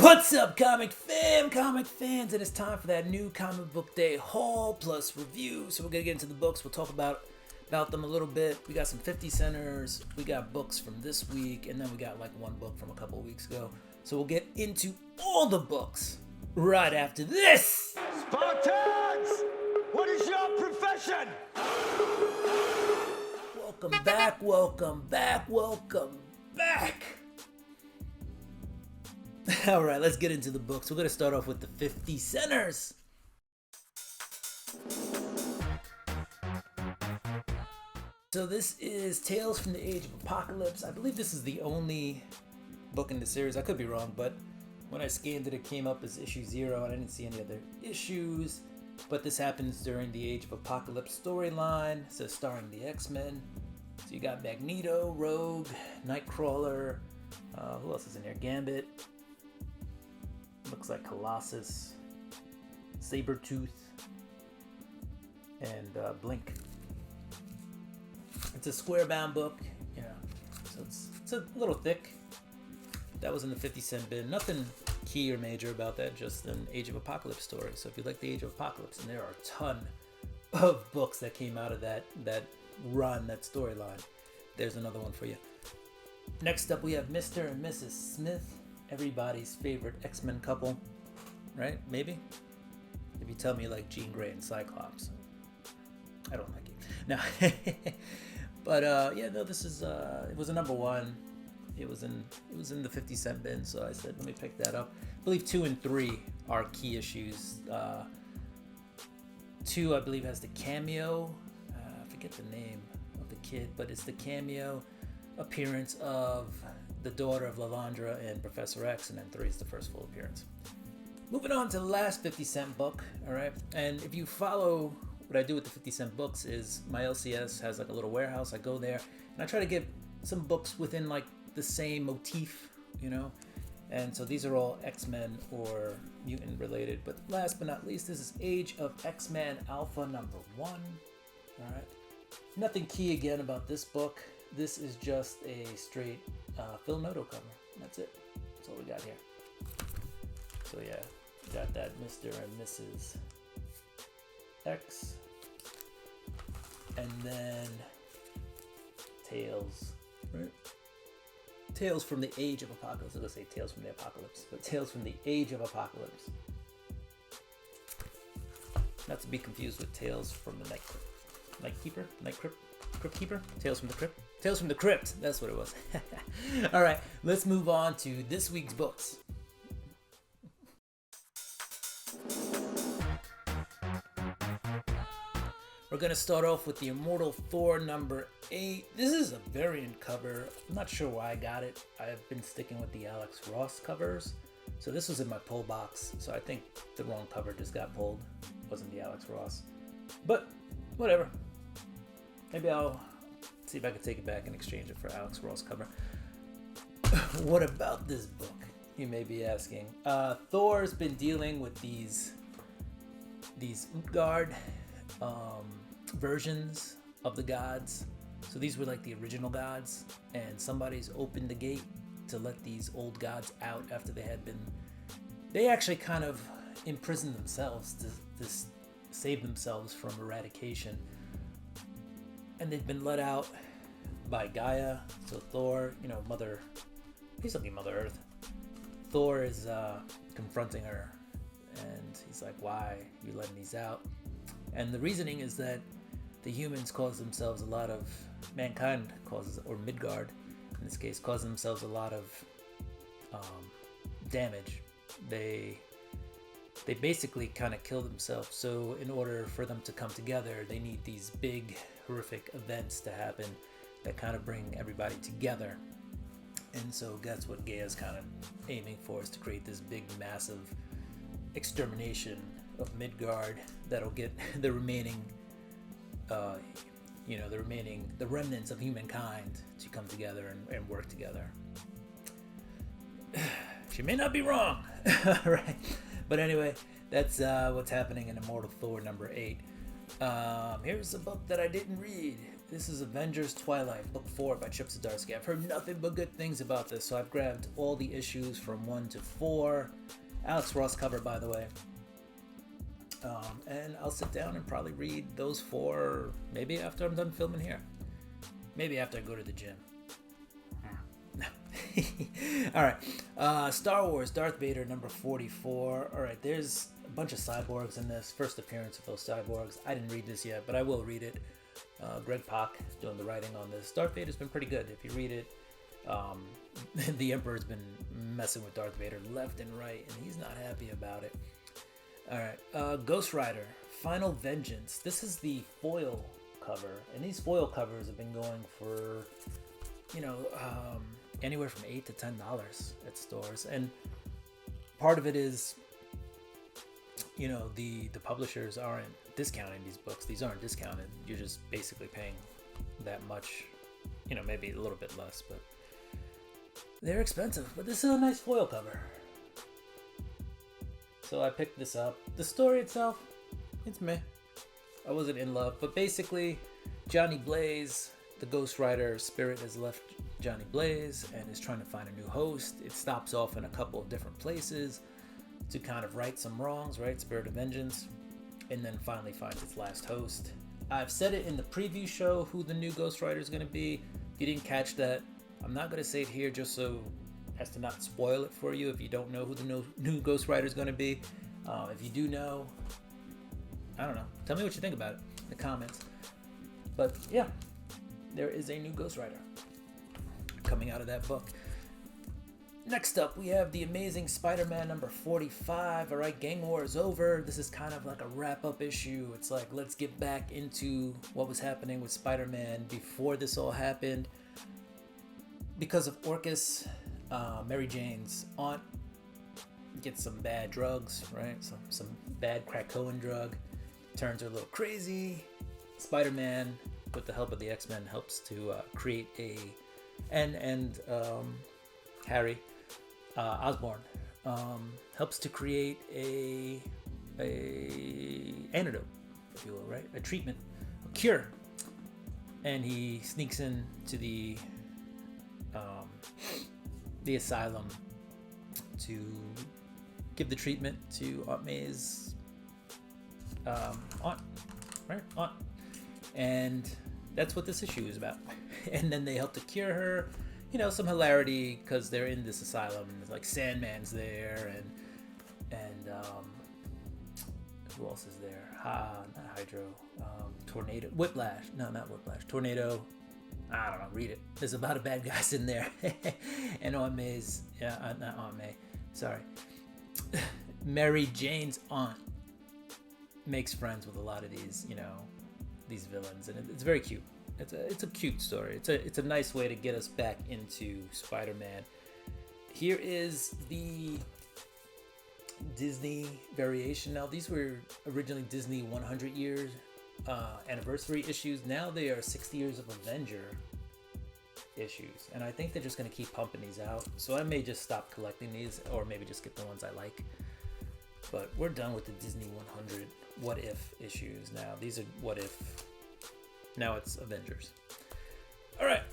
What's up, comic fans? And it's time for that new comic book day haul plus review. So we're gonna get into the books. We'll talk about them a little bit. We got some 50 centers. We got books from this week, and then we got like one book from a couple of weeks ago. So we'll get into all the books right after this. Spartans! What is your profession? Welcome back. All right, let's get into the books. We're going to start off with the 50 centers. So this is Tales from the Age of Apocalypse. I believe this is the only book in the series. I could be wrong, but when I scanned it, it came up as issue 0, and I didn't see any other issues. But this happens during the Age of Apocalypse storyline. It says starring the X-Men. So you got Magneto, Rogue, Nightcrawler. Who else is in there? Gambit. Looks like Colossus, Sabretooth, and Blink. It's a square-bound book, so it's a little thick. That was in the 50-cent bin. Nothing key or major about that, just an Age of Apocalypse story. So if you like the Age of Apocalypse, and there are a ton of books that came out of that run, that storyline, there's another one for you. Next up, we have Mr. and Mrs. Smith. Everybody's favorite X-Men couple, right? Maybe? If you tell me you like Jean Grey and Cyclops. I don't like it. No. But this is it was a number 1. It was in the 50-cent bin, so I said let me pick that up. I believe 2 and 3 are key issues. 2 I believe has the cameo. I forget the name of the kid, but it's the cameo appearance of the daughter of Lalandra and Professor X, and then 3 is the first full appearance. Moving on to the last 50-cent book, all right? And if you follow what I do with the 50-cent books is my LCS has like a little warehouse. I go there and I try to get some books within like the same motif, And so these are all X-Men or mutant related. But last but not least, this is Age of X-Men Alpha number 1, all right? Nothing key again about this book. This is just a straight Phil Noto cover. That's it. That's all we got here. So yeah, got that Mr. and Mrs. X. And then Tales, right? Tales from the Age of Apocalypse. I was going to say Tales from the Apocalypse, but Tales from the Age of Apocalypse. Not to be confused with Tales from the Crypt Keeper? Tales from the Crypt? Tales from the Crypt, that's what it was. Alright, let's move on to this week's books. We're going to start off with the Immortal Thor number 8. This is a variant cover. I'm not sure why I got it. I've been sticking with the Alex Ross covers. So this was in my pull box. So I think the wrong cover just got pulled. It wasn't the Alex Ross. But whatever. Maybe I'll see if I can take it back and exchange it for Alex Ross cover. What about this book? You may be asking. Thor's been dealing with these Utgard versions of the gods. So these were like the original gods, and somebody's opened the gate to let these old gods out after they actually kind of imprisoned themselves to save themselves from eradication. And they've been let out by Gaia. So Thor, basically Mother Earth. Thor is confronting her, and he's like, why are you letting these out? And the reasoning is that the humans cause themselves mankind causes, or Midgard in this case, causes themselves a lot of damage. They basically kind of kill themselves. So in order for them to come together, they need these big, horrific events to happen that kind of bring everybody together. And so that's what Gaia's kind of aiming for, is to create this big, massive extermination of Midgard that'll get the remaining, the remnants of humankind to come together and work together. She may not be wrong, right? But anyway, that's what's happening in Immortal Thor number 8. Here's a book that I didn't read. This is Avengers Twilight, book 4 by Chip Zdarsky. I've heard nothing but good things about this, so I've grabbed all the issues from 1 to 4. Alex Ross cover, by the way. And I'll sit down and probably read those 4, maybe after I'm done filming here. Maybe after I go to the gym. Alright, Star Wars, Darth Vader, number 44. Alright, there's a bunch of cyborgs in this. First appearance of those cyborgs. I didn't read this yet, but I will read it. Greg Pak is doing the writing on this. Darth Vader's been pretty good. If you read it, the Emperor's been messing with Darth Vader left and right, and he's not happy about it. Alright, Ghost Rider, Final Vengeance. This is the foil cover, and these foil covers have been going for, anywhere from $8 to $10 at stores. And part of it is, the publishers aren't discounting these books. These aren't discounted. You're just basically paying that much, maybe a little bit less, but they're expensive. But this is a nice foil cover. So I picked this up. The story itself, it's meh. I wasn't in love, but basically Johnny Blaze, the Ghost Rider spirit, has left Johnny Blaze and is trying to find a new host. It stops off in a couple of different places to kind of right some wrongs, right? Spirit of Vengeance. And then finally finds its last host. I've said it in the preview show who the new Ghost Rider is going to be. If you didn't catch that, I'm not going to say it here just so as to not spoil it for you if you don't know who the new Ghost Rider is going to be. If you do know, I don't know. Tell me what you think about it in the comments. But yeah, there is a new Ghost Rider coming out of that book. Next up, we have The Amazing Spider-Man number 45. All right, Gang War is over. This is kind of like a wrap-up issue. It's like, let's get back into what was happening with Spider-Man before this all happened. Because of Orcus, Mary Jane's aunt gets some bad drugs, right? Some bad Krakoan drug. Turns her a little crazy. Spider-Man, with the help of the X-Men, helps to create and Harry Osborn helps to create a antidote, if you will, right? A treatment, a cure. And he sneaks into the asylum to give the treatment to Aunt May's aunt, right? Aunt. And that's what this issue is about. And then they help to cure her. Some hilarity because they're in this asylum. And like Sandman's there, and who else is there? Not Hydro. Tornado. Whiplash. No, not Whiplash. Tornado. I don't know. Read it. There's a lot of bad guys in there. And Aunt May's. Yeah, not Aunt May. Sorry. Mary Jane's aunt makes friends with a lot of these, these villains, and it's very cute. It's a cute story. It's a nice way to get us back into Spider-Man. Here is the Disney variation. Now, these were originally Disney 100 years anniversary issues. Now they are 60 years of Avenger issues, and I think they're just going to keep pumping these out. So I may just stop collecting these, or maybe just get the ones I like. But we're done with the Disney 100 What If issues now. These are What If. Now it's Avengers. All right.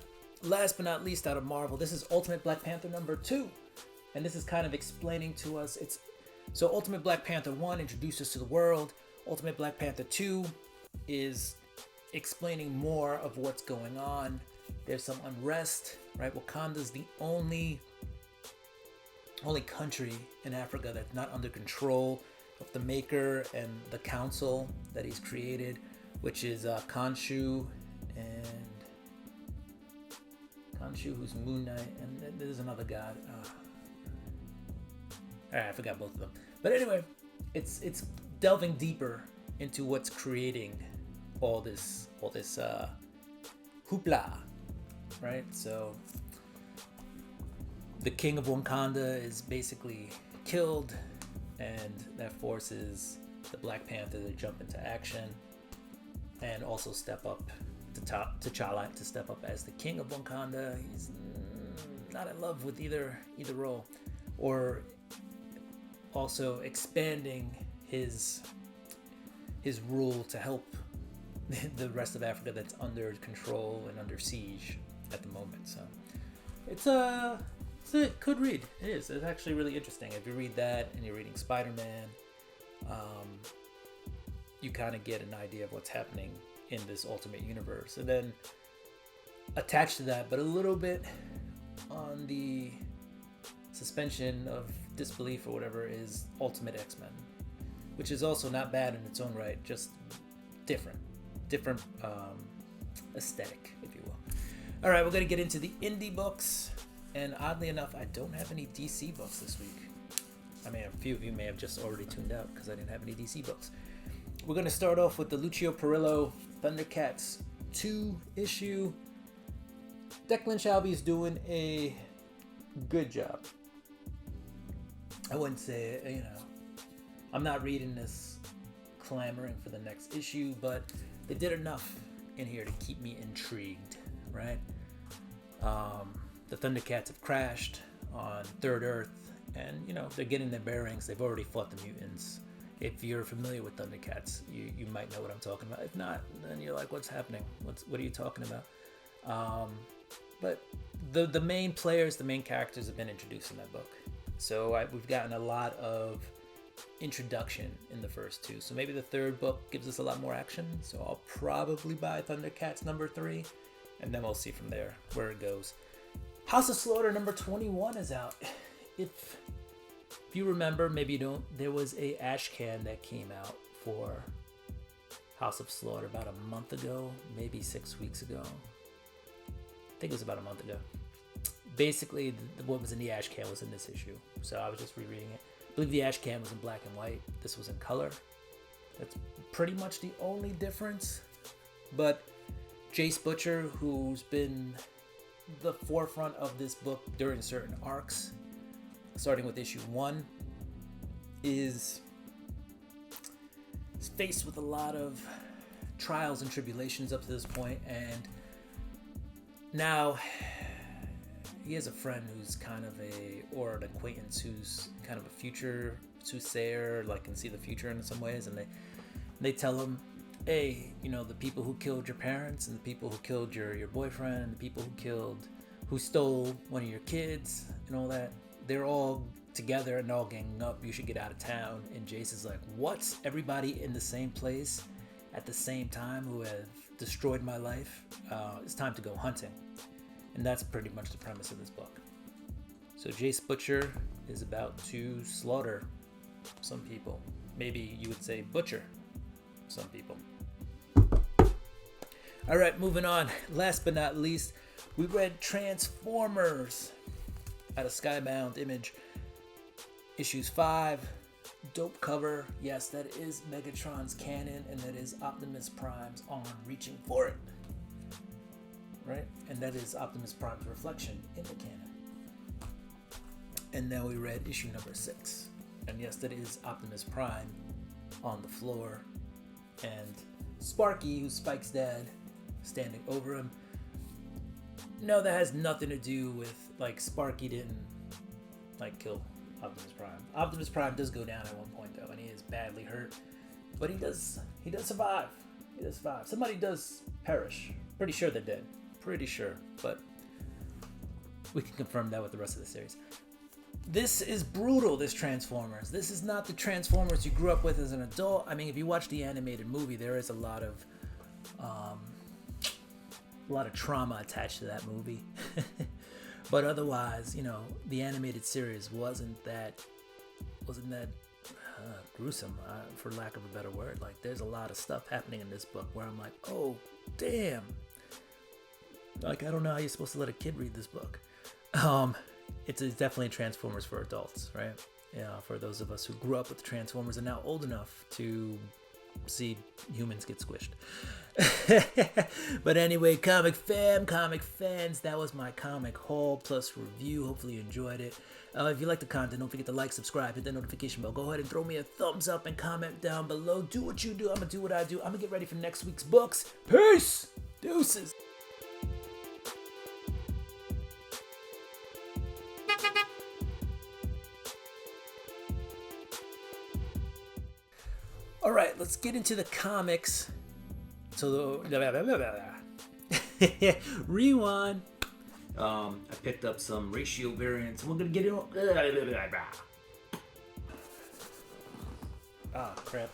Last but not least, out of Marvel, this is Ultimate Black Panther number 2. And this is kind of explaining to us, so Ultimate Black Panther 1 introduced us to the world. Ultimate Black Panther 2 is explaining more of what's going on. There's some unrest, right? Wakanda's the only country in Africa that's not under control of the Maker and the council that he's created, which is Khonshu, who's Moon Knight, and there's another god. I forgot both of them. But anyway, it's delving deeper into what's creating all this hoopla, right? So the king of Wakanda is basically killed, and that forces the Black Panther to jump into action and also step up T'Challa to step up as the king of Wakanda. He's not in love with either role, or also expanding his rule to help the rest of Africa that's under control and under siege at the moment. So it's a good read. It is. It's actually really interesting. If you read that and you're reading Spider-Man, you kind of get an idea of what's happening in this ultimate universe. And then attached to that, but a little bit on the suspension of disbelief or whatever, is Ultimate X-Men, which is also not bad in its own right, just different aesthetic, if you will. All right, we're going to get into the indie books, and oddly enough, I don't have any DC books this week. I mean, a few of you may have just already tuned out because I didn't have any DC books. We're going to start off with the Lucio Perillo Thundercats 2 issue. Declan Shalvey is doing a good job. I wouldn't say, I'm not reading this clamoring for the next issue, but they did enough in here to keep me intrigued, right? The Thundercats have crashed on Third Earth, and, they're getting their bearings. They've already fought the mutants. If you're familiar with Thundercats, you might know what I'm talking about. If not, then you're like, what's happening? What are you talking about? But the main players, the main characters have been introduced in that book. So we've gotten a lot of introduction in the first two. So maybe the third book gives us a lot more action. So I'll probably buy Thundercats number 3, and then we'll see from there where it goes. House of Slaughter number 21 is out. If you remember, maybe you don't, there was a ash can that came out for House of Slaughter about a month ago, maybe 6 weeks ago. I think it was about a month ago. Basically, what was in the ash can was in this issue. So I was just rereading it. I believe the ash can was in black and white. This was in color. That's pretty much the only difference. But Jace Butcher, who's been the forefront of this book during certain arcs, starting with issue 1, is faced with a lot of trials and tribulations up to this point, and now he has a friend who's kind of or an acquaintance who's kind of a future soothsayer, like can see the future in some ways, and they tell him, hey, the people who killed your parents, and the people who killed your boyfriend, and the people who stole one of your kids and all that, they're all together and all ganging up. You should get out of town. And Jace is like, what? Everybody in the same place at the same time who have destroyed my life? It's time to go hunting. And that's pretty much the premise of this book. So Jace Butcher is about to slaughter some people. Maybe you would say butcher some people. All right, moving on. Last but not least, we read Transformers out of Skybound Image. Issues 5. Dope cover. Yes, that is Megatron's canon, and that is Optimus Prime's arm reaching for it. Right? And that is Optimus Prime's reflection in the canon. And then we read issue number 6. And yes, that is Optimus Prime on the floor. And Sparky, who's Spike's dad, standing over him. No, that has nothing to do with, Sparky didn't, kill Optimus Prime. Optimus Prime does go down at one point, though, and he is badly hurt. But he does survive. He does survive. Somebody does perish. Pretty sure they're dead. Pretty sure. But we can confirm that with the rest of the series. This is brutal, this Transformers. This is not the Transformers you grew up with as an adult. I mean, if you watch the animated movie, there is a lot of trauma attached to that movie. But otherwise, the animated series wasn't that gruesome, for lack of a better word. There's a lot of stuff happening in this book where I'm like, oh, damn. I don't know how you're supposed to let a kid read this book. It's definitely Transformers for adults, right? For those of us who grew up with Transformers and now old enough to see humans get squished. But anyway, comic fans, that was my comic haul plus review. Hopefully you enjoyed it. If you like the content, don't forget to like, subscribe, hit that notification bell. Go ahead and throw me a thumbs up and comment down below. Do what you do. I'm going to do what I do. I'm going to get ready for next week's books. Peace! Deuces! All right, let's get into the comics So rewind. I picked up some ratio variants. We're gonna get it on. Ah, crap.